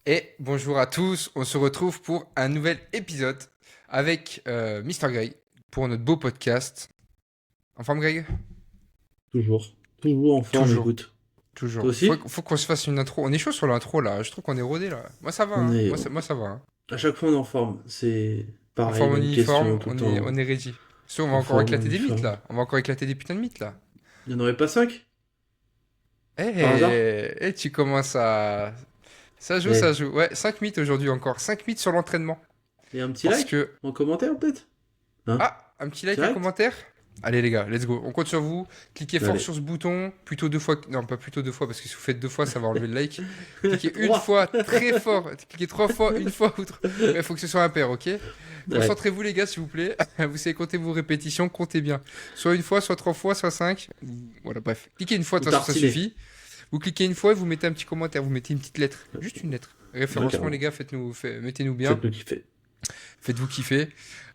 Et bonjour à tous, on se retrouve pour un nouvel épisode avec Mr. Greg pour notre beau podcast. En forme, Greg? Toujours. Toujours en forme, Toujours, écoute. Toi toujours. Faut, aussi? faut qu'on se fasse une intro. On est chaud sur l'intro là, je trouve qu'on est rodé là. Moi ça va, On hein. est... Moi ça va, hein. À chaque fois, on est en forme. C'est En pareil, forme, en même question uniforme, tout le on temps. est ready. On va En encore forme, en éclater des mythes uniforme. là. On va encore éclater des putains de mythes là. Il n'y en aurait pas 5? Par hasard? Tu commences à. Ça Eh. joue. Ouais, 5 mythes aujourd'hui encore. 5 mythes sur l'entraînement. Et un petit Parce like? que En commentaire, peut-être? Hein? Ah, un petit like, un Direct? commentaire? Allez les gars, let's go. On compte sur vous. Cliquez fort Allez. sur ce bouton. Plutôt deux fois. Non, pas plutôt deux fois, parce que si vous faites deux fois, ça va enlever le like. Cliquez une 3! fois très fort. Cliquez trois fois, une fois ou trois. Il faut que ce soit impair, ok? Ouais. Concentrez-vous les gars, s'il vous plaît. Vous savez compter vos répétitions, comptez bien. Soit une fois, soit trois fois, soit cinq. Voilà, bref. Cliquez une fois, Ou de toute façon, ça tartiner. suffit. Vous cliquez une fois et vous mettez un petit commentaire. Vous mettez une petite lettre. Juste une lettre. Ouais, Référencement, les carrément. gars, mettez-nous bien. Faites-le kiffer. Faites-vous kiffer.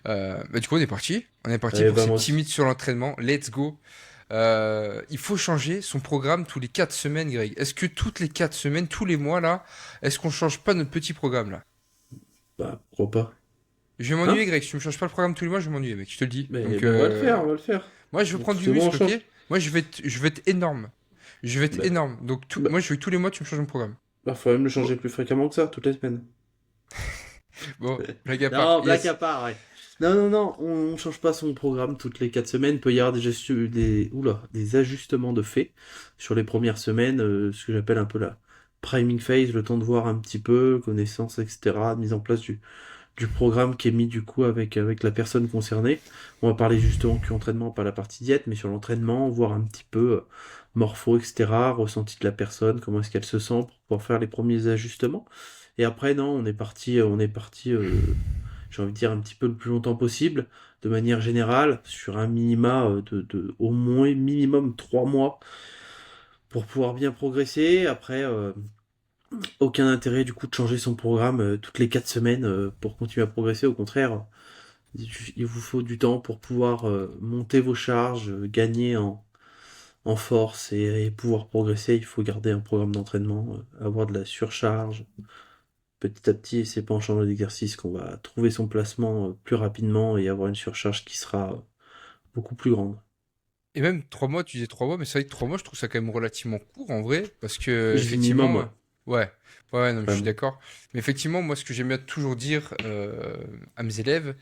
Du coup, on est parti. On est parti Allez, pour ces petits vamos. mythes sur l'entraînement. Let's go. Il faut changer son programme tous les 4 semaines, Greg. Est-ce que toutes les 4 semaines, tous les mois, là, est-ce qu'on change pas notre petit programme, là? Bah, pourquoi pas? Je vais m'ennuyer, Hein? Greg. Si tu me changes pas le programme tous les mois, je vais m'ennuyer, mec. Je te le dis. Mais Donc, on va le faire, on va le faire. moi, je veux Donc, prendre du c'est bon, on muscle, change. ok? Moi, je vais être énorme. Je vais être Bah, énorme. Donc, bah, moi, je veux que tous les mois, tu me changes mon programme. faut même le Bon, changer plus fréquemment que ça, toutes les semaines. bon, blague à part. Non, blague à Yes. part, ouais. Non, non, non, on change pas son programme toutes les 4 semaines. Il peut y avoir des ajustements de fait sur les premières semaines, ce que j'appelle un peu la priming phase, le temps de voir un petit peu, connaissance, etc., mise en place du programme qui est mis du coup avec la personne concernée. On va parler justement que entraînement, pas la partie diète, mais sur l'entraînement, voir un petit peu morpho, etc., ressenti de la personne, comment est-ce qu'elle se sent pour pouvoir faire les premiers ajustements. Et après, non, on est parti, j'ai envie de dire, un petit peu le plus longtemps possible, de manière générale, sur un minima de au moins minimum 3 mois pour pouvoir bien progresser. Après, aucun intérêt du coup de changer son programme toutes les 4 semaines pour continuer à progresser. Au contraire, il vous faut du temps pour pouvoir monter vos charges, gagner en force et pouvoir progresser. Il faut garder un programme d'entraînement, avoir de la surcharge. Petit à petit, c'est pas en changeant d'exercice qu'on va trouver son placement plus rapidement et avoir une surcharge qui sera beaucoup plus grande. Et même 3 mois, tu disais 3 mois, mais c'est vrai que 3 mois, je trouve ça quand même relativement court en vrai, parce que J'ai dit minimum, effectivement, ouais, ouais, ouais, non, mais je suis vraiment. d'accord. Mais effectivement, moi, ce que j'aime bien toujours dire à mes élèves,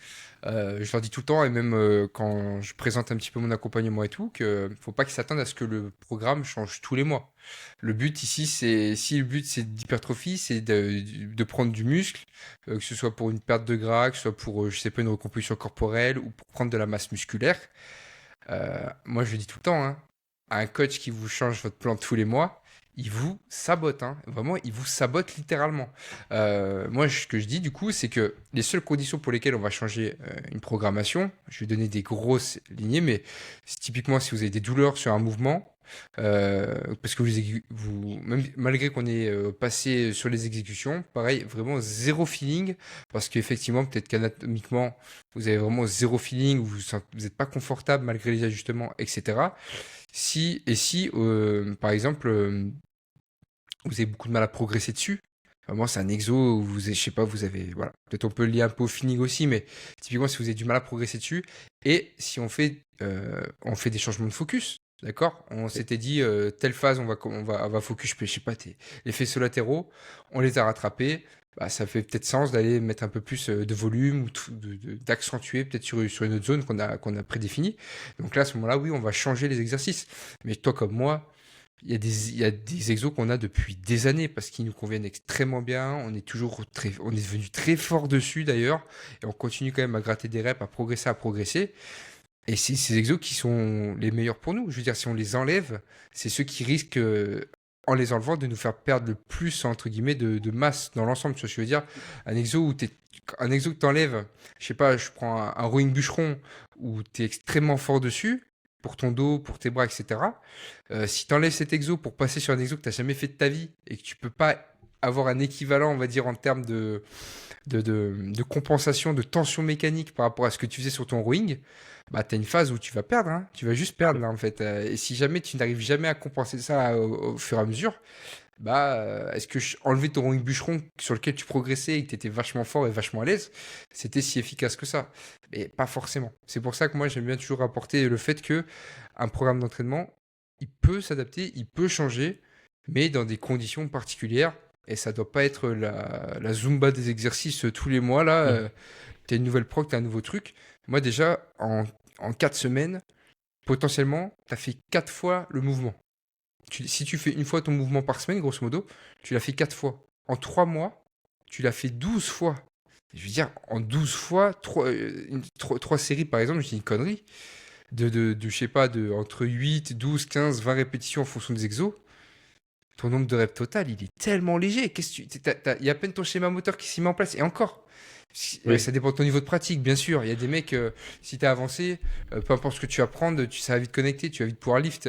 je leur dis tout le temps, et même quand je présente un petit peu mon accompagnement et tout, que faut pas qu'ils s'attendent à ce que le programme change tous les mois. Le but ici, si le but c'est d'hypertrophie, c'est de prendre du muscle, que ce soit pour une perte de gras, que ce soit pour, je sais pas, une recomposition corporelle ou pour prendre de la masse musculaire. Moi, je le dis tout le temps, hein, un coach qui vous change votre plan tous les mois, il vous sabote, hein. Vraiment, il vous sabote littéralement. Moi, ce que je dis du coup, c'est que les seules conditions pour lesquelles on va changer une programmation, je vais donner des grosses lignées, mais typiquement si vous avez des douleurs sur un mouvement, parce que même malgré qu'on ait passé sur les exécutions, pareil, vraiment zéro feeling, parce qu'effectivement, peut-être qu'anatomiquement, vous avez vraiment zéro feeling, vous n'êtes pas confortable malgré les ajustements, etc. Si, par exemple, vous avez beaucoup de mal à progresser dessus, vraiment c'est un exo où je sais pas, vous avez, voilà, peut-être on peut le lier un peu au feeling aussi, mais typiquement si vous avez du mal à progresser dessus, et si on fait des changements de focus. D'accord? On s'était dit, telle phase, on va focus, je sais pas, les faisceaux latéraux, on les a rattrapés. Bah, ça fait peut-être sens d'aller mettre un peu plus de volume ou d'accentuer peut-être sur une autre zone qu'on a prédéfinie. Donc là, à ce moment-là, oui, on va changer les exercices. Mais toi comme moi, il y a des exos qu'on a depuis des années parce qu'ils nous conviennent extrêmement bien. On est devenu très fort dessus d'ailleurs. Et on continue quand même à gratter des reps, à progresser. Et c'est ces exos qui sont les meilleurs pour nous. Je veux dire, si on les enlève, c'est ceux qui risquent, en les enlevant, de nous faire perdre le plus, entre guillemets, de masse dans l'ensemble. Tu vois ce que je veux dire? Un exo que t'enlèves, je sais pas, je prends un rowing bûcheron où t'es extrêmement fort dessus, pour ton dos, pour tes bras, etc. Si t'enlèves cet exo pour passer sur un exo que t'as jamais fait de ta vie et que tu peux pas avoir un équivalent, on va dire, en termes de compensation, de tension mécanique par rapport à ce que tu faisais sur ton rowing, bah t'as une phase où tu vas perdre, hein. Tu vas juste perdre là en fait. Et si jamais tu n'arrives jamais à compenser ça au fur et à mesure, est-ce que enlever ton ring bûcheron sur lequel tu progressais et que tu étais vachement fort et vachement à l'aise, c'était si efficace que ça? Mais pas forcément. C'est pour ça que moi, j'aime bien toujours rapporter le fait que un programme d'entraînement, il peut s'adapter, il peut changer, mais dans des conditions particulières. Et ça doit pas être la Zumba des exercices tous les mois, là. Ouais. T'as une nouvelle prog, t'as un nouveau truc. Moi, déjà, en 4 semaines, potentiellement, t'as fait 4 fois le mouvement. Si tu fais une fois ton mouvement par semaine, grosso modo, tu l'as fait 4 fois. En 3 mois, tu l'as fait 12 fois. Je veux dire, en 12 fois, 3 séries, par exemple, je dis une connerie, je sais pas, entre 8, 12, 15, 20 répétitions en fonction des exos. Ton nombre de reps total, il est tellement léger. Il y a à peine ton schéma moteur qui s'y met en place. Et encore, Oui. ça dépend de ton niveau de pratique, bien sûr. Il y a des mecs, si tu as avancé, peu importe ce que tu vas prendre, ça va vite connecter, tu vas vite pouvoir lift.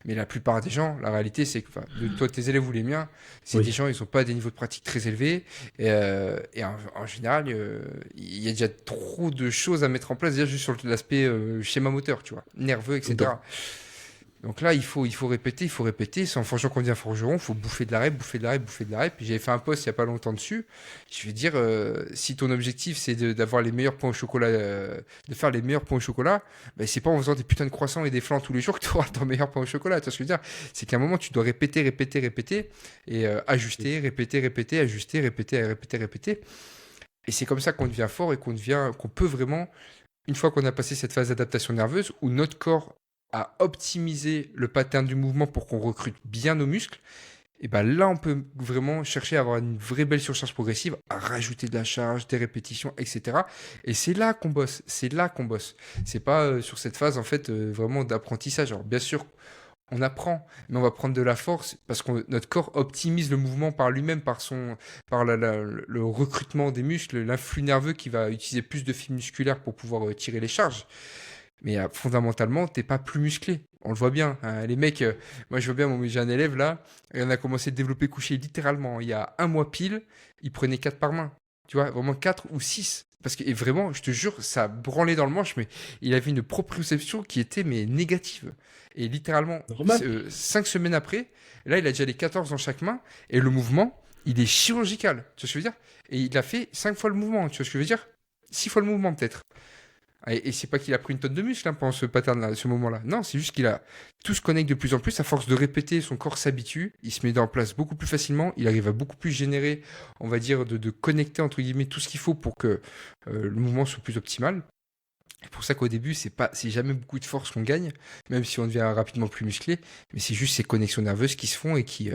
Mais la plupart des gens, la réalité, c'est que, enfin, de toi, tes élèves ou les miens, c'est des Oui. gens, ils n'ont pas des niveaux de pratique très élevés. Et en général, il y a déjà trop de choses à mettre en place, déjà juste sur l'aspect schéma moteur, tu vois, nerveux, Dans- etc. Donc là, il faut répéter. C'est en forgeant qu'on devient forgeron. Il faut bouffer de la rep, bouffer de la rep, bouffer de la rep. Puis j'avais fait un post il n'y a pas longtemps dessus. Je vais dire, si ton objectif c'est d'avoir les meilleurs pains au chocolat, de faire les meilleurs pains au chocolat, ben, c'est pas en faisant des putains de croissants et des flancs tous les jours que tu auras ton meilleur pain au chocolat. Tu vois ce que je veux dire? C'est qu'à un moment, tu dois répéter, répéter, répéter et ajuster, répéter, répéter, ajuster, répéter, répéter, répéter. Et c'est comme ça qu'on devient fort et qu'on peut vraiment, une fois qu'on a passé cette phase d'adaptation nerveuse, où notre corps a optimisé le pattern du mouvement pour qu'on recrute bien nos muscles, et ben là, on peut vraiment chercher à avoir une vraie belle surcharge progressive, à rajouter de la charge, des répétitions, etc. Et c'est là qu'on bosse. C'est là qu'on bosse. C'est pas sur cette phase, en fait, vraiment d'apprentissage. Alors, bien sûr, on apprend, mais on va prendre de la force parce que notre corps optimise le mouvement par lui-même, par le recrutement des muscles, l'influx nerveux qui va utiliser plus de fibres musculaires pour pouvoir tirer les charges. Mais fondamentalement, t'es pas plus musclé. On le voit bien, hein. Les mecs, moi je vois bien, j'ai un élève là, et on a commencé à développer couché littéralement. Il y a un mois pile, il prenait 4 par main. Tu vois, vraiment 4 ou 6. Parce que, et vraiment, je te jure, ça branlait dans le manche, mais il avait une proprioception qui était mais négative. Et littéralement, Normal. 5 semaines après, là il a déjà les 14 dans chaque main, et le mouvement, il est chirurgical. Tu vois ce que je veux dire? Et il a fait 5 fois le mouvement, tu vois ce que je veux dire? 6 fois le mouvement peut-être. Et c'est pas qu'il a pris une tonne de muscle hein, pendant ce pattern-là, ce moment-là. Non, c'est juste qu'il a tout se connecte de plus en plus. À force de répéter, son corps s'habitue. Il se met en place beaucoup plus facilement. Il arrive à beaucoup plus générer, on va dire, de connecter entre guillemets tout ce qu'il faut pour que le mouvement soit plus optimal. C'est pour ça qu'au début, c'est jamais beaucoup de force qu'on gagne, même si on devient rapidement plus musclé. Mais c'est juste ces connexions nerveuses qui se font et qui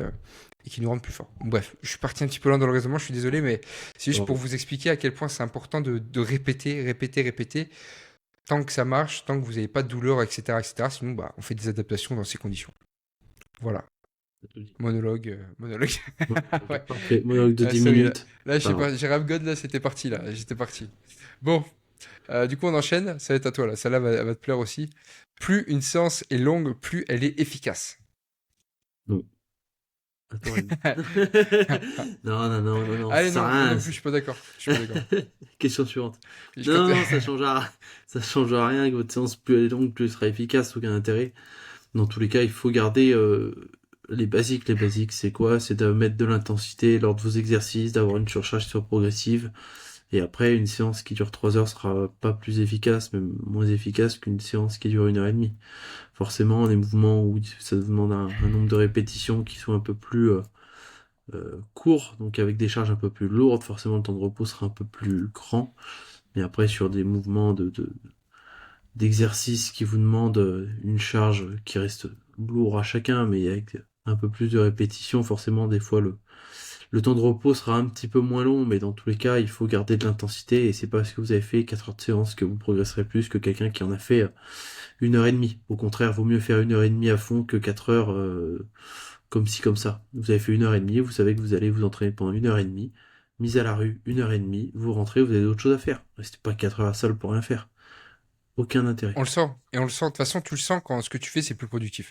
nous rendent plus forts. Bref, je suis parti un petit peu loin dans le raisonnement, je suis désolé, mais c'est juste pour Bon. vous expliquer à quel point c'est important de répéter, répéter, répéter, tant que ça marche, tant que vous n'avez pas de douleur, etc., etc. Sinon, bah, on fait des adaptations dans ces conditions. Voilà. Monologue, monologue. Ouais. Parfait. Monologue de Ah, 10 sorry, là, minutes. là je Pas sais grave. pas, j'ai rap God, là, c'était parti, là. J'étais parti. Bon, du coup, on enchaîne. Ça va être à toi, là. Celle-là va te plaire aussi. Plus une séance est longue, plus elle est efficace. Non. Attends. Non, non, non, non, non, ça Allez, sert non, à moi rien. non plus, je suis pas d'accord. Je suis pas d'accord. Question suivante. Je Non, compte- non, non, ça change à rien que votre séance plus elle est longue, plus elle sera efficace, aucun intérêt. Dans tous les cas, il faut garder les basiques. Les basiques, c'est quoi? C'est de mettre de l'intensité lors de vos exercices, d'avoir une surcharge qui soit progressive. Et après, une séance qui dure 3 heures sera pas plus efficace, même moins efficace qu'une séance qui dure 1 heure et demie. Forcément, des mouvements où ça demande un nombre de répétitions qui sont un peu plus courts, donc avec des charges un peu plus lourdes, forcément le temps de repos sera un peu plus grand. Mais après, sur des mouvements d'exercice qui vous demandent une charge qui reste lourde à chacun, mais avec un peu plus de répétitions, forcément, des fois, le temps de repos sera un petit peu moins long, mais dans tous les cas, il faut garder de l'intensité, et c'est pas parce que vous avez fait 4 heures de séance que vous progresserez plus que quelqu'un qui en a fait 1 heure et demie. Au contraire, vaut mieux faire 1 heure et demie à fond que 4 heures comme ci, comme ça. Vous avez fait 1 heure et demie, vous savez que vous allez vous entraîner pendant 1 heure et demie, mise à la rue, 1 heure et demie, vous rentrez, vous avez d'autres choses à faire. Restez pas 4 heures à la salle pour rien faire. Aucun intérêt. On le sent. Et on le sent. De toute façon, tu le sens quand ce que tu fais, c'est plus productif.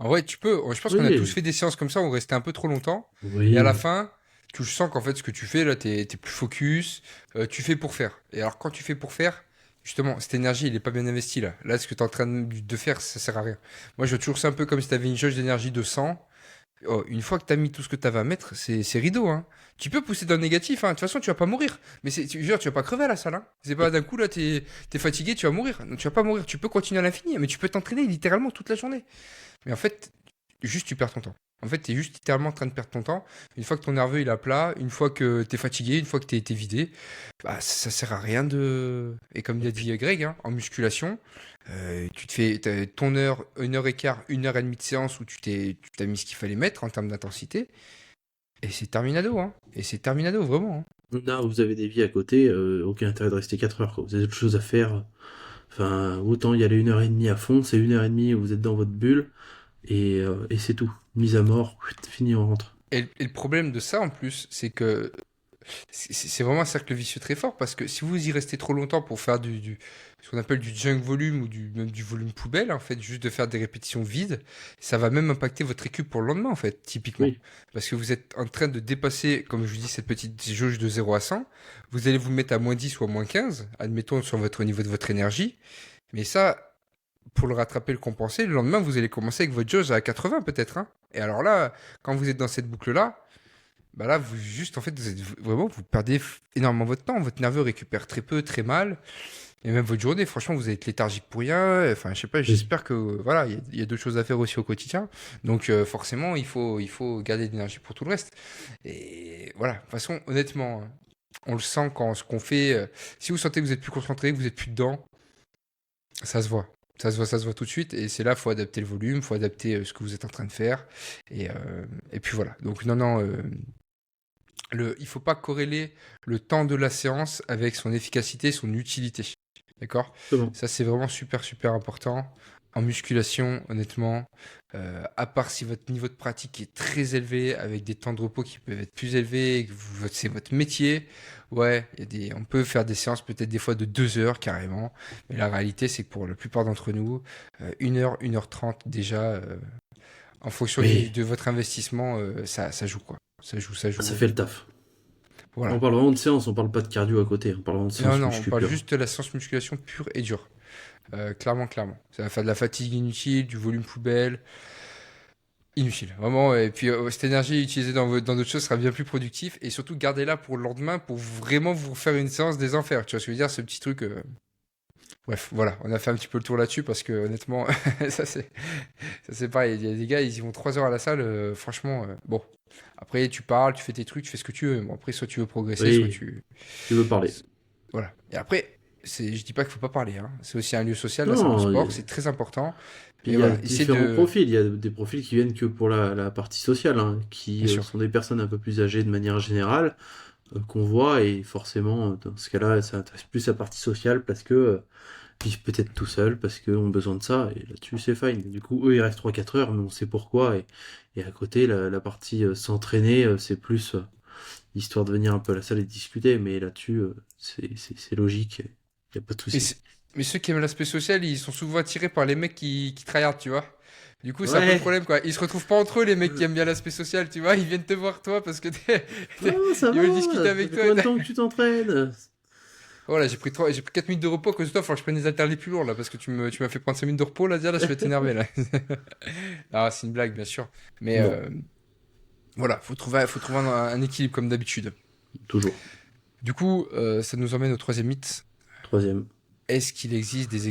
En vrai, tu peux. Je pense qu'on a tous Oui, fait des séances comme ça où on restait un peu trop longtemps. Et à la oui, fin, tu le sens qu'en fait, ce que tu fais, là, t'es plus focus. Tu fais pour faire. Et alors, quand tu fais pour faire, justement, cette énergie, il est pas bien investi, là. Là, ce que tu es en train de faire, ça sert à rien. Moi, je vois toujours ça un peu comme si tu avais une jauge d'énergie de 100. Oh, une fois que tu as mis tout ce que tu avais à mettre, c'est rideau, hein. Tu peux pousser dans le négatif, hein. De toute façon, tu vas pas mourir. Mais genre, tu vas pas crever à la salle, hein. C'est pas d'un coup, là, t'es fatigué, tu vas mourir. Non, tu vas pas mourir. Tu peux continuer à l'infini, mais tu peux t'entraîner littéralement toute la journée. Mais en fait, juste tu perds ton temps. En fait, tu es juste littéralement en train de perdre ton temps. Une fois que ton nerveux il est à plat, une fois que tu es fatigué, une fois que tu été vidé, bah, ça sert à rien de. Et comme l'a dit Greg, hein, en musculation, tu te fais ton heure, 1 heure et quart, 1 heure et demie de séance où tu t'as mis ce qu'il fallait mettre en termes d'intensité. Et c'est terminado, hein. Et c'est terminado, vraiment, hein. Là, vous avez des vies à côté, aucun intérêt de rester 4 heures, quoi. Vous avez autre chose à faire. Enfin, autant y aller 1 heure et demie à fond, c'est 1 heure et demie où vous êtes dans votre bulle, et c'est tout. Mise à mort, fini, on rentre. Et le problème de ça, en plus, c'est que c'est vraiment un cercle vicieux très fort parce que si vous y restez trop longtemps pour faire ce qu'on appelle du junk volume ou même du volume poubelle, en fait, juste de faire des répétitions vides, ça va même impacter votre récup pour le lendemain, en fait, typiquement. Oui, Parce que vous êtes en train de dépasser, comme je vous dis, cette petite jauge de 0 à 100. Vous allez vous mettre à -10 ou à -15, admettons, sur votre au niveau de votre énergie. Mais ça, pour le rattraper, le compenser, le lendemain, vous allez commencer avec votre jauge à 80 peut-être, hein. Et alors là, quand vous êtes dans cette boucle-là, bah là, vous juste, en fait, vraiment, vous perdez énormément votre temps. Votre nerveux récupère très peu, très mal. Et même votre journée, franchement, vous êtes léthargique pour rien. Enfin, je sais pas, oui. j'espère que, voilà, il y a d'autres choses à faire aussi au quotidien. Donc, forcément, il faut garder de l'énergie pour tout le reste. Et voilà, de toute façon, honnêtement, hein, on le sent quand ce qu'on fait. Si vous sentez que vous êtes plus concentré, que vous êtes plus dedans, ça se voit. Ça se voit tout de suite. Et c'est là, faut adapter le volume, faut adapter ce que vous êtes en train de faire. Et puis voilà. Donc, non, non. Il ne faut pas corréler le temps de la séance avec son efficacité, son utilité. D'accord? Exactement. Ça, c'est vraiment super, super important. En musculation, honnêtement, à part si votre niveau de pratique est très élevé, avec des temps de repos qui peuvent être plus élevés, et que c'est votre métier, ouais, on peut faire des séances peut-être des fois de 2 heures carrément. Mais la réalité, c'est que pour la plupart d'entre nous, 1 heure, 1 heure 30 déjà, en fonction Oui, de votre investissement, ça joue quoi. Ça ça joue. fait le taf. On Voilà. parle vraiment de séance, on parle pas de cardio à côté, on parle vraiment de Non, séance non, on muscu parle pure. juste de la séance musculation pure et dure. Clairement, clairement. Ça va faire de la fatigue inutile, du volume poubelle. Inutile, vraiment. Et puis, cette énergie utilisée dans d'autres choses sera bien plus productif. Et surtout, gardez-la pour le lendemain pour vraiment vous faire une séance des enfers. Tu vois ce que je veux dire? Ce petit truc. Bref, voilà. On a fait un petit peu le tour là-dessus parce que, honnêtement, ça, c'est pareil. Il y a des gars, ils y vont 3 heures à la salle. Franchement, bon. Après, tu parles, tu fais tes trucs, tu fais ce que tu veux. Bon, après, soit tu veux progresser, soit Oui, tu. tu veux parler. Voilà. Et après, je dis pas qu'il faut pas parler, hein. C'est aussi un lieu social, la salle de Non, sport, c'est très important. puis Mais il y a voilà, essayez différents de. profils. Il y a des profils qui viennent que pour la partie sociale, hein, qui Bien sûr. sont des personnes un peu plus âgées de manière générale, qu'on voit, et forcément, dans ce cas-là, ça intéresse plus la partie sociale parce que vivent peut-être tout seuls, parce qu'ils ont besoin de ça, et là-dessus, c'est fine. Du coup, eux, ils restent 3 4 heures, mais on sait pourquoi, et à côté, la partie s'entraîner, c'est plus histoire de venir un peu à la salle et de discuter, mais là-dessus, c'est logique, il n'y a pas de Mais, souci. mais ceux qui aiment l'aspect social, ils sont souvent attirés par les mecs qui tryhard, tu vois. Du coup, c'est un peu le Ouais, problème, quoi. Ils se retrouvent pas entre eux, les mecs qui aiment bien l'aspect social, tu vois. Ils viennent te voir, toi, parce que non, ça ils veulent va, discuter ça avec fait toi. combien de temps que tu t'entraînes? Voilà, j'ai pris 4 minutes de repos à cause de toi. Faut que je prenne des haltères les plus lourds, là, parce que tu m'as fait prendre 5 minutes de repos, là, déjà, là, je vais t'énerver, là. Ah, c'est une blague, bien sûr. Mais Bon, voilà, faut trouver un équilibre, comme d'habitude. toujours. Du coup, ça nous emmène au troisième mythe. Troisième, Est-ce qu'il existe des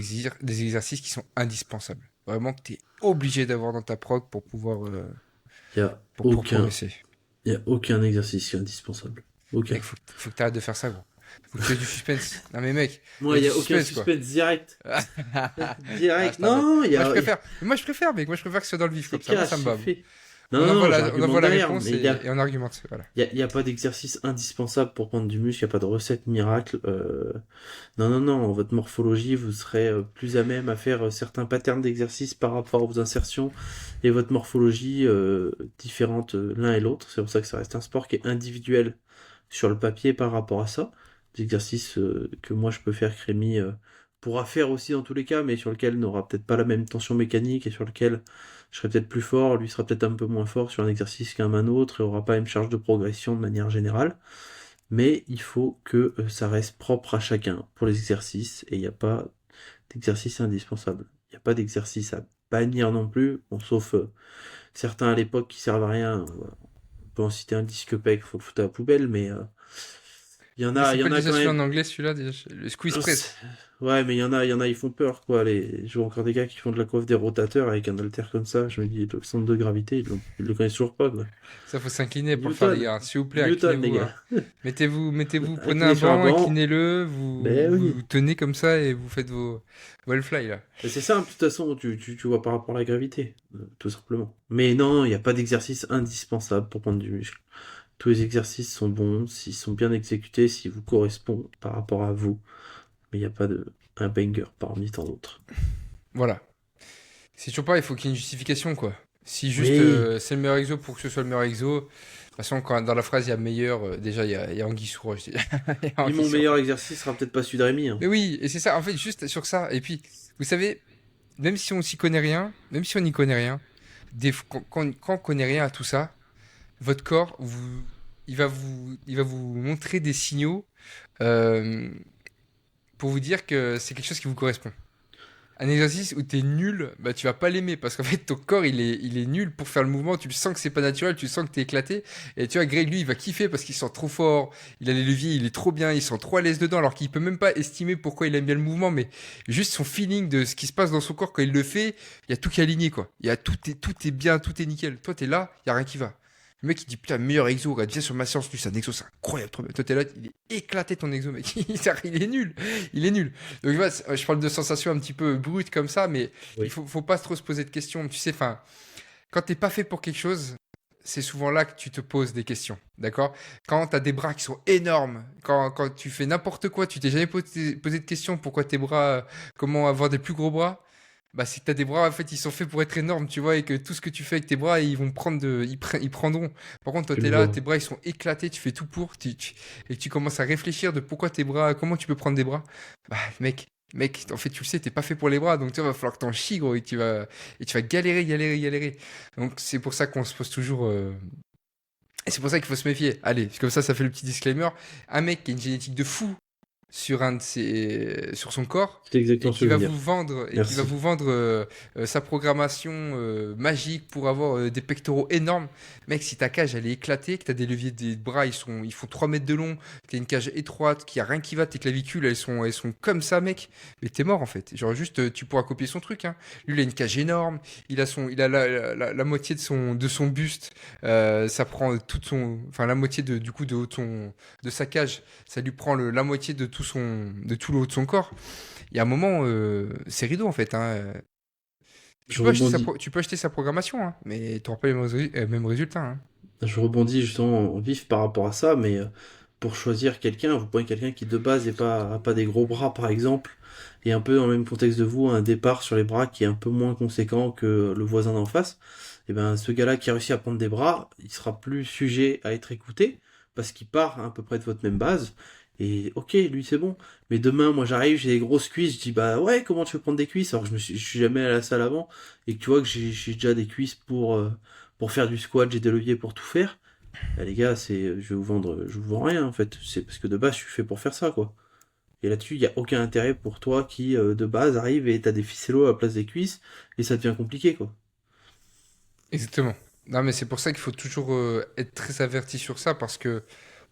exercices qui sont indispensables? Vraiment que tu es obligé d'avoir dans ta prog il n'y a pour progresser. y a aucun exercice qui est indispensable. Aucun. Mec, faut que tu arrêtes de faire ça, gros. Faut que tu aies du suspense. Non mais mec, il y Moi, a il du n'y a aucun suspense, quoi. suspense direct. Ah, Direct. je t'embête. Non, il y a, Moi, je préfère, mec. Moi, je préfère que ce soit dans le vif, c'est comme ça. Moi, ça cash, me c'est va. fait. Non, On non, envoie non, la, on j'argumente envoie la derrière, réponse mais et on argumente. Voilà. y a pas d'exercice indispensable pour prendre du muscle, il n'y a pas de recette miracle. Non, non, non, votre morphologie, vous serez plus à même à faire certains patterns d'exercice par rapport aux insertions, et votre morphologie différente l'un et l'autre. C'est pour ça que ça reste un sport qui est individuel sur le papier par rapport à ça. Des exercices que moi je peux faire, que Rémi pourra faire aussi dans tous les cas, mais sur lequel n'aura peut-être pas la même tension mécanique, et sur lequel je serai peut-être plus fort, lui sera peut-être un peu moins fort sur un exercice qu'un autre, et aura pas la même charge de progression de manière générale. Mais il faut que ça reste propre à chacun pour les exercices, et il n'y a pas d'exercice indispensable. Il n'y a pas d'exercice à bannir non plus, bon, sauf certains à l'époque qui servent à rien. On peut en citer un disque PEG, faut le foutre à la poubelle, mais Mais c'est il y quoi en a déjà quand celui même. en anglais, celui-là, déjà? Le Squeeze Je sais- Press. Ouais, mais il y en a, ils font peur, quoi. Je vois encore des gars qui font de la coiffe des rotateurs avec un haltère comme ça. Je me dis, le centre de gravité, ils le connaissent toujours pas, quoi. Ça, faut s'incliner pour le faire, les Newton, gars. S'il vous plaît, Newton, les inclinez-vous, gars. hein. Mettez-vous, prenez Incliné un sur un banc, banc. inclinez-le, Ben vous oui. tenez comme ça et vous faites vos Hellfly, là. Ben c'est simple, de toute façon, tu vois par rapport à la gravité, tout simplement. Mais non, il n'y a pas d'exercice indispensable pour prendre du muscle. Tous les exercices sont bons, s'ils sont bien exécutés, s'ils vous correspondent par rapport à vous. Mais il n'y a pas de un banger parmi tant d'autres. Voilà. C'est toujours pas, il faut qu'il y ait une justification, quoi. Si juste Oui, c'est le meilleur exo pour que ce soit le meilleur exo, de toute façon, quand dans la phrase il y a meilleur, déjà il y a Anguille sous roche. Il y a puis Anguille mon sous meilleur roche. exercice sera peut-être pas celui de Rémi, hein. Mais oui, et c'est ça, en fait, juste sur ça. Et puis, vous savez, même si on s'y connaît rien, même si on n'y connaît rien, quand on connaît rien à tout ça, votre corps, il va vous montrer des signaux euh, pour vous dire que c'est quelque chose qui vous correspond. Un exercice où t'es nul, bah tu vas pas l'aimer parce qu'en fait ton corps il est nul pour faire le mouvement, tu le sens que c'est pas naturel, tu sens que t'es éclaté et tu vois Greg lui il va kiffer parce qu'il sent trop fort, il a les leviers, il est trop bien, il sent trop à l'aise dedans alors qu'il peut même pas estimer pourquoi il aime bien le mouvement mais juste son feeling de ce qui se passe dans son corps quand il le fait, il y a tout qui est aligné quoi. Il y a tout est bien, tout est nickel. Toi t'es là, il y a rien qui va. Le mec il dit putain meilleur exo, regarde viens sur ma séance, lui c'est un exo c'est incroyable trop bien. Toi t'es là, il est éclaté ton exo mec, il est nul, il est nul. Donc, tu vois, je parle de sensations un petit peu brutes comme ça, mais Oui. faut pas trop se poser de questions. Tu sais, enfin, quand t'es pas fait pour quelque chose, c'est souvent là que tu te poses des questions, d'accord? Quand t'as des bras qui sont énormes, quand tu fais n'importe quoi, tu t'es jamais posé de questions pourquoi tes bras, comment avoir des plus gros bras, bah c'est que t'as des bras, en fait, ils sont faits pour être énormes, tu vois, et que tout ce que tu fais avec tes bras, ils vont prendre ils prendront. Par contre, toi, Je le t'es là, vois. tes bras, ils sont éclatés, tu fais tout pour, et tu commences à réfléchir de pourquoi tes bras, comment tu peux prendre des bras. Bah, mec, en fait, tu le sais, t'es pas fait pour les bras, donc tu vois, va falloir que t'en chies, gros, et tu vas galérer. Donc, c'est pour ça qu'on se pose toujours, et c'est pour ça qu'il faut se méfier. Allez, comme ça fait le petit disclaimer. Un mec qui a une génétique de fou sur son corps C'est exactement ce que je veux dire. et qui va Merci. vous vendre sa programmation magique pour avoir des pectoraux énormes. Mec, si ta cage elle est éclatée, que t'as des leviers des bras ils font 3 mètres de long, que t'as une cage étroite, qu'il y a rien qui va, tes clavicules elles sont comme ça, mec, mais t'es mort en fait. Genre juste tu pourras copier son truc, hein. Lui il a une cage énorme, il a la moitié de son buste, ça prend enfin la moitié du coup de sa cage, ça lui prend la moitié de tout le haut de son corps. Il y a un moment, c'est rideau en fait, hein. Je rebondis. Tu peux acheter sa programmation, hein, mais tu n'auras pas les mêmes résultats, hein. Je rebondis justement en vif par rapport à ça, mais pour choisir quelqu'un, vous prenez quelqu'un qui de base a pas des gros bras par exemple, et un peu dans le même contexte de vous, un départ sur les bras qui est un peu moins conséquent que le voisin d'en face, et ben ce gars-là qui a réussi à prendre des bras, il sera plus sujet à être écouté, parce qu'il part à peu près de votre même base, et ok, lui c'est bon. Mais demain, moi j'arrive, j'ai des grosses cuisses, je dis bah ouais, comment tu veux prendre des cuisses? Alors que je suis jamais à la salle avant, et que tu vois que j'ai déjà des cuisses pour faire du squat, j'ai des leviers pour tout faire. Bah, les gars, je vous vends rien en fait. C'est parce que de base, je suis fait pour faire ça, quoi. Et là-dessus, il n'y a aucun intérêt pour toi qui, de base, arrive et t'as des ficellos à la place des cuisses, et ça devient compliqué, quoi. Exactement. Non, mais c'est pour ça qu'il faut toujours être très averti sur ça parce que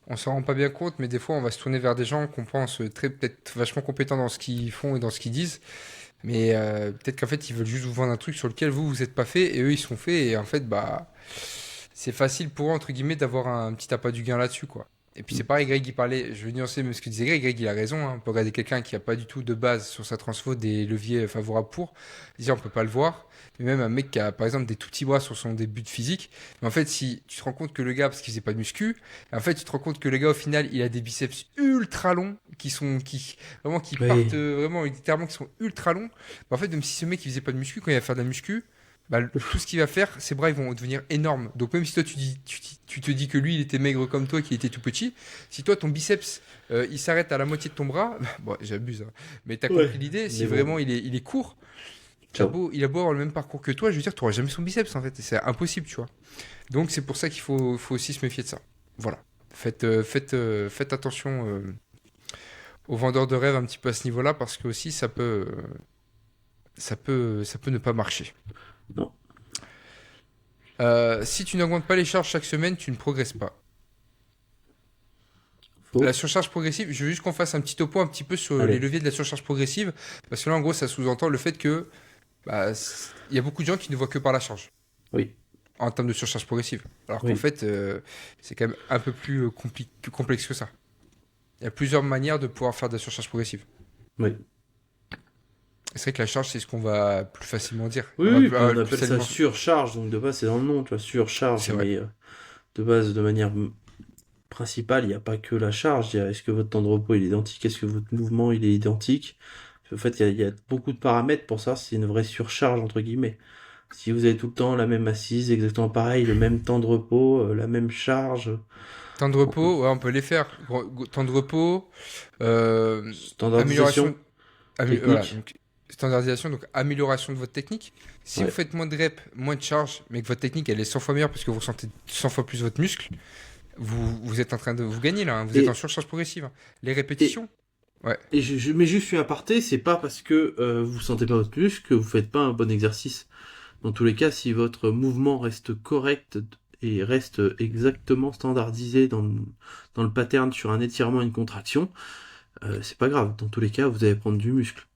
on s'en rend pas bien compte, mais des fois on va se tourner vers des gens qu'on pense peut-être vachement compétents dans ce qu'ils font et dans ce qu'ils disent, mais peut-être qu'en fait ils veulent juste vous vendre un truc sur lequel vous êtes pas fait et eux ils sont faits et en fait bah c'est facile pour eux, entre guillemets, d'avoir un petit appât du gain là-dessus, quoi. Et puis Mm. c'est pareil, Greg, il parlait, je veux nuancer mais ce que disait Greg, Greg, il a raison, hein. On peut regarder quelqu'un qui a pas du tout de base sur sa transfo des leviers favorables pour, déjà on peut pas le voir, mais même un mec qui a par exemple des tout petits bras sur son début de physique, mais en fait si tu te rends compte que le gars, parce qu'il faisait pas de muscu, en fait tu te rends compte que le gars au final il a des biceps ultra longs, vraiment qui Oui, partent vraiment littéralement qui sont ultra longs, en fait même si ce mec il faisait pas de muscu, quand il va faire de la muscu, bah, tout ce qu'il va faire, ses bras ils vont devenir énormes. Donc même si toi tu te dis que lui il était maigre comme toi, qu'il était tout petit, si toi ton biceps il s'arrête à la moitié de ton bras, bon j'abuse, hein, mais t'as ouais. compris l'idée, si Mais bon, vraiment il est court, ciao. il a beau avoir le même parcours que toi, je veux dire, tu n'auras jamais son biceps en fait, et c'est impossible, tu vois. Donc c'est pour ça faut aussi se méfier de ça. Voilà. Faites attention aux vendeurs de rêves un petit peu à ce niveau-là, parce que aussi ça peut ne pas marcher. Non. Si tu n'augmentes pas les charges chaque semaine, tu ne progresses pas. La Faux. surcharge progressive, je veux juste qu'on fasse un petit topo un petit peu sur les Allez. leviers de la surcharge progressive, parce que là, en gros, ça sous-entend le fait que il y a beaucoup de gens qui ne voient que par la charge Oui. en termes de surcharge progressive. Alors qu'en Oui. fait, c'est quand même un peu plus complexe que ça. Il y a plusieurs manières de pouvoir faire de la surcharge progressive. Oui. Et c'est vrai que la charge, c'est ce qu'on va plus facilement dire. Oui, On va oui, plus, puis on le plus appelle ça facilement- surcharge, donc de base c'est dans le nom, tu vois, surcharge, C'est vrai. mais de base, de manière principale, il n'y a pas que la charge, il y a est-ce que votre temps de repos il est identique, est-ce que votre mouvement il est identique. En fait, il y a beaucoup de paramètres pour ça, c'est une vraie surcharge entre guillemets. Si vous avez tout le temps la même assise, exactement pareil, le même temps de repos, la même charge, Temps de repos, ouais, on peut les faire. Temps de repos, amélioration, standardisation voilà, technique, donc standardisation, donc amélioration de votre technique. Si vous ouais. faites moins de reps, moins de charge, mais que votre technique elle est 100 fois meilleure parce que vous ressentez 100 fois plus votre muscle, vous êtes en train de vous gagner là, hein. Vous êtes en Et, surcharge progressive, hein. Les et, répétitions, ouais. et je mets juste une aparté, c'est pas parce que vous sentez pas votre muscle que vous faites pas un bon exercice. Dans tous les cas, si votre mouvement reste correct et reste exactement standardisé dans le pattern sur un étirement et une contraction, c'est pas grave. Dans tous les cas, vous allez prendre du muscle.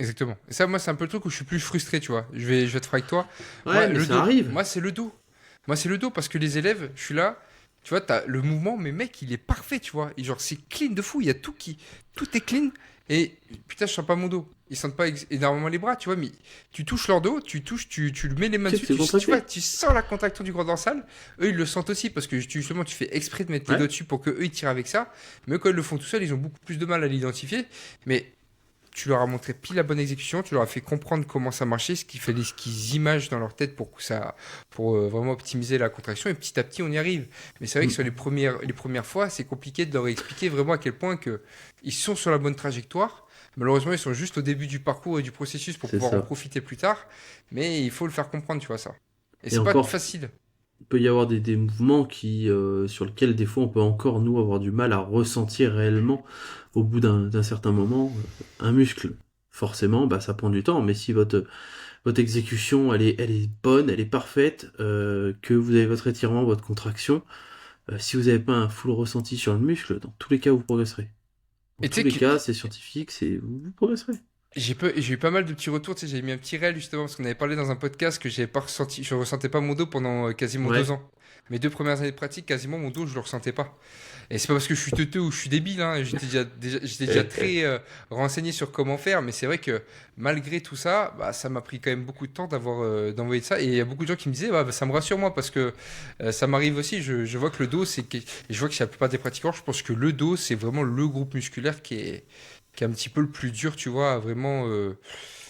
Exactement. Et ça, moi, c'est un peu le truc où je suis plus frustré, tu vois. Je vais être franc avec toi. Ouais, Moi, mais le ça dos. arrive. Moi, c'est le dos. Moi, c'est le dos parce que les élèves, je suis là, tu vois, t'as le mouvement, mais mec, il est parfait, tu vois. Et genre, c'est clean de fou. Il y a tout est clean. Et putain, je sens pas mon dos. Ils sentent pas énormément les bras, tu vois, mais tu touches leur dos, tu le mets les mains Tu sais dessus, que c'est tu vois, contracté. tu sens la contraction du grand dorsal. Eux, ils le sentent aussi parce que justement, tu fais exprès de mettre les Ouais. doigts dessus pour que eux, ils tirent avec ça. Mais eux, quand ils le font tout seuls, ils ont beaucoup plus de mal à l'identifier. Mais tu leur as montré pile la bonne exécution, tu leur as fait comprendre comment ça marchait, ce qu'il fallait, ce qu'ils imagent dans leur tête pour vraiment optimiser la contraction, et petit à petit on y arrive. Mais c'est vrai que Mm. sur les premières fois, c'est compliqué de leur expliquer vraiment à quel point que ils sont sur la bonne trajectoire. Malheureusement, ils sont juste au début du parcours et du processus pour C'est pouvoir en ça. profiter plus tard, mais il faut le faire comprendre, tu vois ça. Et Et c'est pas encore, facile. il peut y avoir des mouvements sur lesquels des fois on peut encore nous avoir du mal à ressentir réellement au bout d'un certain moment un muscle. Forcément, bah, ça prend du temps, mais si votre exécution elle est bonne, elle est parfaite, que vous avez votre étirement, votre contraction, si vous n'avez pas un full ressenti sur le muscle, dans tous les cas vous progresserez. Dans Et tu tous sais les que cas, c'est scientifique, vous progresserez. j'ai eu pas mal de petits retours, tu sais, j'ai mis un petit réel justement parce qu'on avait parlé dans un podcast que j'avais pas ressenti, je ressentais pas mon dos pendant quasiment Ouais. 2 ans. Mes 2 premières années de pratique, quasiment mon dos, je le ressentais pas. Et c'est pas parce que je suis teuteux ou je suis débile, hein, j'étais déjà très renseigné sur comment faire, mais c'est vrai que malgré tout ça, bah, ça m'a pris quand même beaucoup de temps d'envoyer ça. Et il y a beaucoup de gens qui me disaient, bah, ça me rassure moi parce que ça m'arrive aussi. Je vois que le dos, et je vois que chez la plupart des pratiquants, je pense que le dos, c'est vraiment le groupe musculaire qui est un petit peu le plus dur, tu vois, à vraiment.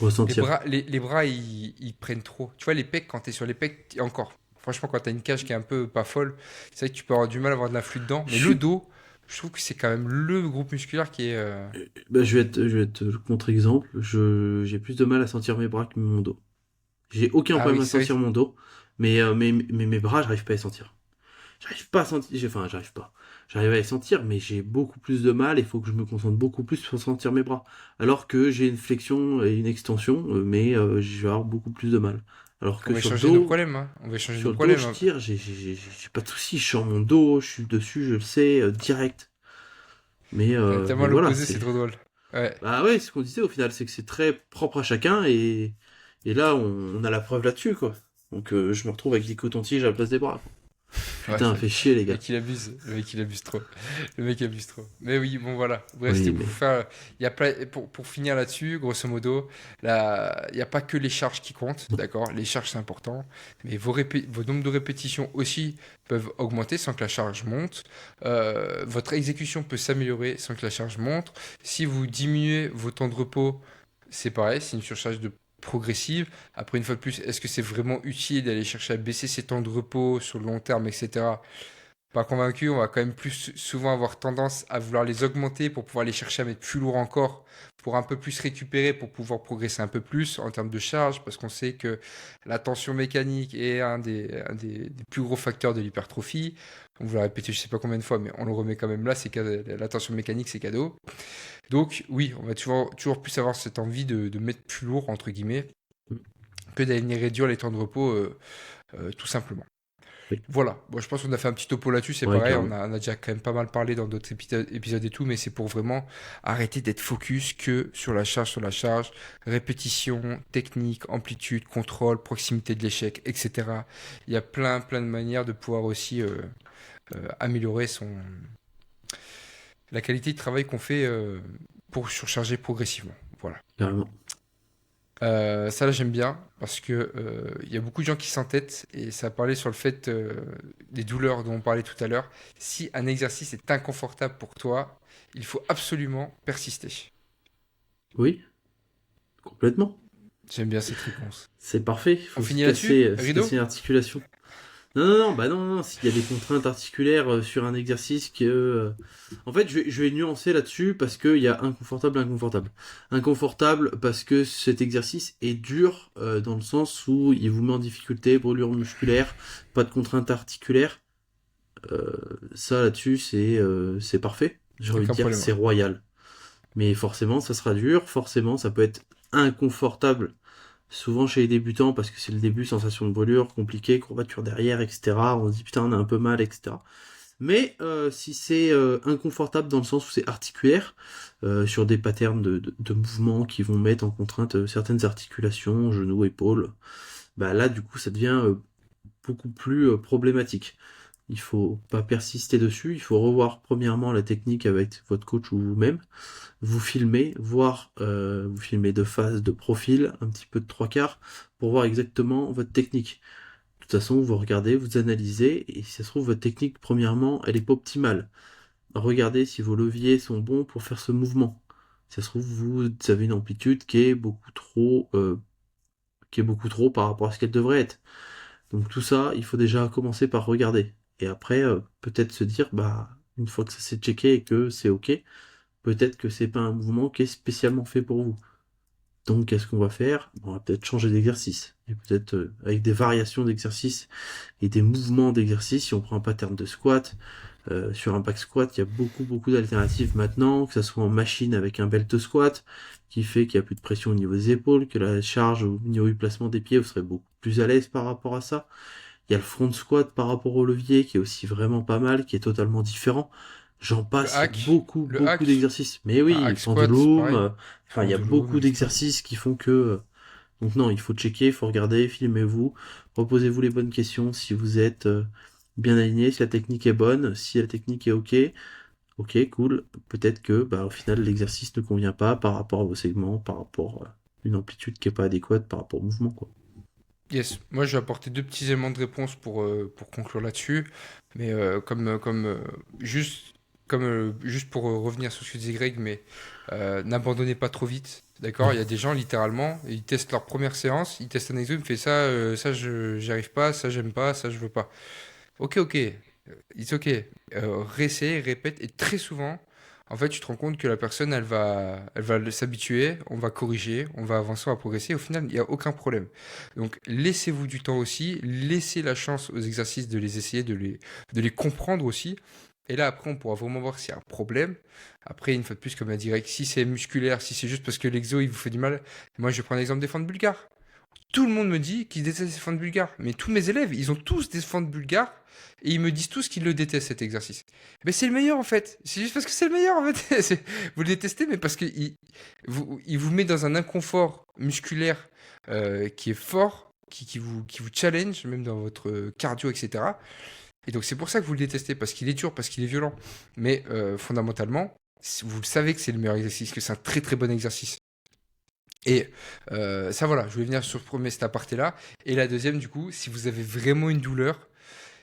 Ressentir. Les bras ils prennent trop. Tu vois, les pecs, quand t'es sur les pecs, et encore. Franchement, quand t'as une cage qui est un peu pas folle, c'est vrai que tu peux avoir du mal à avoir de l'influx dedans. Je Mais le suis dos, je trouve que c'est quand même le groupe musculaire qui est. Bah, je vais être le contre-exemple. J'ai plus de mal à sentir mes bras que mon dos. J'ai aucun Ah problème oui, à c'est vrai. sentir mon dos, mais mes bras, j'arrive pas à les sentir. J'arrive pas à sentir. Enfin, j'arrive pas. J'arrive à les sentir, mais j'ai beaucoup plus de mal. Il faut que je me concentre beaucoup plus pour sentir mes bras. Alors que j'ai une flexion et une extension, mais je vais avoir beaucoup plus de mal. Alors On que va échanger nos problèmes, hein. sur le dos, je tire, j'ai pas de soucis. Je sens mon dos, je suis dessus, je le sais, direct. On est tellement Mais à voilà, l'opposé, c'est c'est. trop drôle. Ouais. Bah ouais, ce qu'on disait au final, c'est que c'est très propre à chacun et là on a la preuve là-dessus quoi. Donc je me retrouve avec des cotons-tiges à la place des bras. Ouais, Putain, fait chier les le gars. mec il abuse, le mec il abuse trop. Le mec abuse trop. Mais oui, bon voilà. Bref, Oui, c'était pour mais vous faire. Il y a pour finir là-dessus, grosso modo, là, il n'y a pas que les charges qui comptent, d'accord? Les charges c'est important, mais vos nombres de répétitions aussi peuvent augmenter sans que la charge monte. Votre exécution peut s'améliorer sans que la charge monte. Si vous diminuez vos temps de repos, c'est pareil, c'est une surcharge de progressive. Après, une fois de plus, est-ce que c'est vraiment utile d'aller chercher à baisser ses temps de repos sur le long terme, etc. Pas convaincu, on va quand même plus souvent avoir tendance à vouloir les augmenter pour pouvoir les chercher à mettre plus lourd encore, pour un peu plus récupérer, pour pouvoir progresser un peu plus en termes de charge, parce qu'on sait que la tension mécanique est un des plus gros facteurs de l'hypertrophie. On vous l'a répété je sais pas combien de fois, mais on le remet quand même là, la tension mécanique c'est cadeau. Donc oui, on va toujours plus avoir cette envie de mettre plus lourd, entre guillemets, que d'aller venir réduire les temps de repos tout simplement. Oui. Voilà, bon, je pense qu'on a fait un petit topo là-dessus, c'est Ouais, pareil, on carrément. a déjà quand même pas mal parlé dans d'autres épisodes et tout, mais c'est pour vraiment arrêter d'être focus que sur la charge, répétition, technique, amplitude, contrôle, proximité de l'échec, etc. Il y a plein de manières de pouvoir aussi améliorer la qualité de travail qu'on fait pour surcharger progressivement. Voilà. Carrément. Ça là j'aime bien parce que il y a beaucoup de gens qui s'entêtent et ça parlait sur le fait des douleurs dont on parlait tout à l'heure. Si un exercice est inconfortable pour toi, il faut absolument persister. Oui, complètement. J'aime bien cette réponse. C'est parfait. Il On faut finit là-dessus, se Rideau? casser une articulation. Non, non, non, bah non, non, s'il y a des contraintes articulaires sur un exercice En fait, je vais nuancer là-dessus parce qu'il y a inconfortable et inconfortable. Inconfortable parce que cet exercice est dur dans le sens où il vous met en difficulté, brûlure musculaire, pas de contraintes articulaires. Ça, là-dessus, c'est parfait. J'ai envie de Aucun dire, problème. c'est royal. Mais forcément, ça sera dur. Forcément, ça peut être inconfortable. Souvent chez les débutants, parce que c'est le début, sensation de brûlure, compliqué, courbature derrière, etc. On se dit putain, on a un peu mal, etc. Mais si c'est inconfortable dans le sens où c'est articulaire, sur des patterns de mouvements qui vont mettre en contrainte certaines articulations, genoux, épaules, bah là du coup ça devient beaucoup plus problématique. Il faut pas persister dessus, il faut revoir premièrement la technique avec votre coach ou vous-même, vous filmez, voir, vous filmez de face, de profil, un petit peu de trois quarts, pour voir exactement votre technique. De toute façon, vous regardez, vous analysez, et si ça se trouve, votre technique, premièrement, elle est pas optimale. Regardez si vos leviers sont bons pour faire ce mouvement. Si ça se trouve, vous avez une amplitude qui est beaucoup trop par rapport à ce qu'elle devrait être. Donc tout ça, il faut déjà commencer par regarder. Et après, peut-être se dire, bah, une fois que ça s'est checké et que c'est ok, peut-être que c'est pas un mouvement qui est spécialement fait pour vous. Donc, qu'est-ce qu'on va faire? On va peut-être changer d'exercice. Et peut-être avec des variations d'exercice et des mouvements d'exercice. Si on prend un pattern de squat, sur un back squat, il y a beaucoup d'alternatives maintenant, que ça soit en machine avec un belt squat, qui fait qu'il n'y a plus de pression au niveau des épaules, que la charge au niveau du placement des pieds, vous serez beaucoup plus à l'aise par rapport à ça. Il y a le front squat par rapport au levier, qui est aussi vraiment pas mal, qui est totalement différent. J'en Le passe, il y a hack, le beaucoup hack, d'exercices. Mais un oui, hack squat, pendulum, pareil. enfin, il y a Pendulum, beaucoup etc. d'exercices qui font que... donc non, il faut checker, il faut regarder, filmez-vous, reposez-vous les bonnes questions si vous êtes bien aligné, si la technique est bonne, si la technique est ok, ok, cool. Peut-être que, bah, au final, l'exercice ne convient pas par rapport à vos segments, par rapport à une amplitude qui est pas adéquate par rapport au mouvement, quoi. Yes, moi je vais apporter deux petits éléments de réponse pour conclure là-dessus, mais juste pour revenir sur ce que disait Greg, mais n'abandonnez pas trop vite, d'accord? Il y a des gens littéralement, ils testent leur première séance, ils testent un exo, ils me font ça, j'y arrive pas, ça j'aime pas, ça je veux pas. Ok, it's ok. Réessaye, répète, et très souvent, en fait, tu te rends compte que la personne, elle va s'habituer, on va corriger, on va avancer, on va progresser. Au final, il n'y a aucun problème. Donc, laissez-vous du temps aussi, laissez la chance aux exercices de les essayer, de les comprendre aussi. Et là, après, on pourra vraiment voir s'il y a un problème. Après, une fois de plus, comme a dit Greg, si c'est musculaire, si c'est juste parce que l'exo, il vous fait du mal. Moi, je vais prendre l'exemple des fentes bulgares. Tout le monde me dit qu'ils détestent les fentes bulgares. Mais tous mes élèves, ils ont tous des fentes bulgares et ils me disent tous qu'ils le détestent cet exercice. Mais c'est le meilleur en fait. C'est juste parce que c'est le meilleur en fait. Vous le détestez, mais parce qu'il il vous met dans un inconfort musculaire qui est fort, qui vous challenge, même dans votre cardio, etc. Et donc c'est pour ça que vous le détestez, parce qu'il est dur, parce qu'il est violent. Mais fondamentalement, vous le savez que c'est le meilleur exercice, que c'est un très bon exercice. Et ça voilà, je voulais venir sur cette aparté-là. Et la deuxième, du coup, si vous avez vraiment une douleur,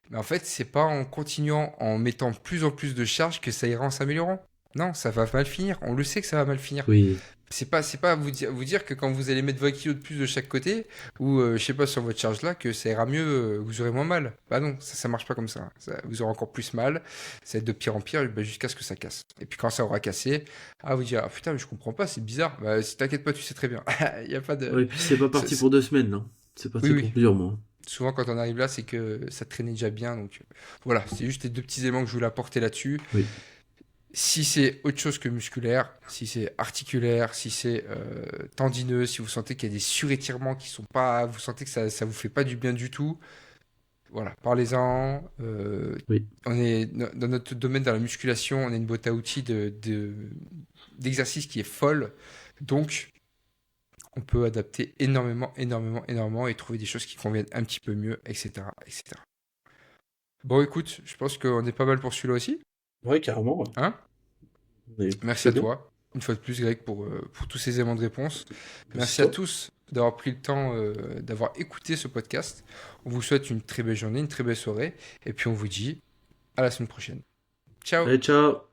mais en fait, c'est pas en continuant, en mettant plus en plus de charges que ça ira en s'améliorant. Non, ça va mal finir. On le sait que ça va mal finir. Oui, C'est pas vous dire que quand vous allez mettre 20 kilos de plus de chaque côté, ou je sais pas, sur votre charge là, que ça ira mieux, vous aurez moins mal. Bah non, ça marche pas comme ça. Vous aurez encore plus mal, ça va être de pire en pire, bah, jusqu'à ce que ça casse. Et puis quand ça aura cassé, vous direz, ah putain, mais je comprends pas, c'est bizarre. Bah, si t'inquiète pas, tu sais très bien. Il y a pas de. oui, puis c'est pas c'est- parti c'est- pour 2 semaines, non. C'est Oui, parti pour oui. plusieurs mois. Souvent, quand on arrive là, c'est que ça traînait déjà bien. Donc voilà, c'est juste les deux petits éléments que je voulais apporter là-dessus. Oui, Si c'est autre chose que musculaire, si c'est articulaire, si c'est tendineux, si vous sentez qu'il y a des surétirements qui sont pas, vous sentez que ça vous fait pas du bien du tout, voilà, parlez-en. Oui. On est dans notre domaine, dans la musculation, on a une boîte à outils d'exercice qui est folle. Donc, on peut adapter énormément, énormément, énormément et trouver des choses qui conviennent un petit peu mieux, etc., etc. Bon, écoute, je pense qu'on est pas mal pour celui-là aussi. Ouais, carrément. Ouais. Hein? On est Merci plutôt à bien. toi, une fois de plus, Greg, pour tous ces éléments de réponse. Merci Merci à toi. tous d'avoir pris le temps d'avoir écouté ce podcast. On vous souhaite une très belle journée, une très belle soirée. Et puis, on vous dit à la semaine prochaine. Ciao! Allez, ciao.